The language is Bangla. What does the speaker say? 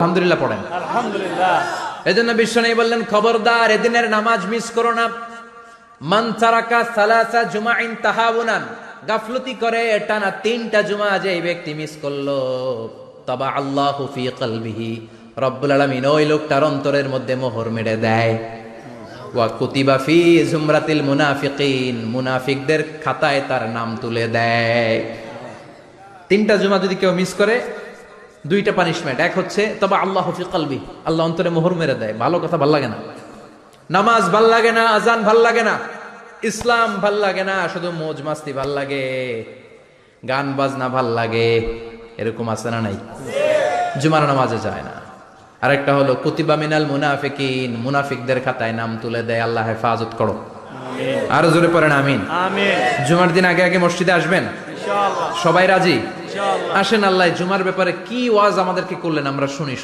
আলহামদুলিল্লাহ পড়েন। আলহামদুলিল্লাহ। এজন্য বিশ্বনবী বললেন, খবরদার এদিনের নামাজ মিস করো না। মান তারাকা সালাসা জুমাইন তাহাউনান, গাফলতি করে টানা 3টা জুমা যে এই ব্যক্তি মিস করলো, তাবা আল্লাহু ফি কলবিহি, রব্বুল আলামিন ওই লোকটার অন্তরের মধ্যে মোহর মেরে দেয়। ওয়া কুতিবা ফি জুমরাতিল মুনাফিকিন, মুনাফিকদের খাতায় তার নাম তুলে দেয়। 3টা জুমা যদি কেউ মিস করে, 2টা পানিশমেন্ট। এক হচ্ছে তবে আল্লাহ ফি কলবি, আল্লাহ অন্তরে মোহর মেরে দেয়। ভালো কথা ভাল লাগে না, নামাজ ভাল লাগে না, আজান ভাল লাগে না, ইসলাম ভাল লাগে না, শুধু মৌজ মাস্তি ভাল লাগে, গান বাজনা ভাল লাগে, এরকম আছে না নাই? জুমার নামাজে যায় না। আরেকটা হলো কুতিবা মিনাল মুনাফিকিন, মুনাফিকদের খাতায় নাম তুলে দেয়। আল্লাহ হেফাজত করো। আরো জোরে পড়েন আমিন। আমিন। জুমার দিন আগে আগে মসজিদে আসবেন ইনশাআল্লাহ। সবাই রাজি? ইনশাআল্লাহ। আসেন, আল্লাহ জুমার ব্যাপারে কি ওয়াজ আমাদেরকে করলেন আমরা শুনি।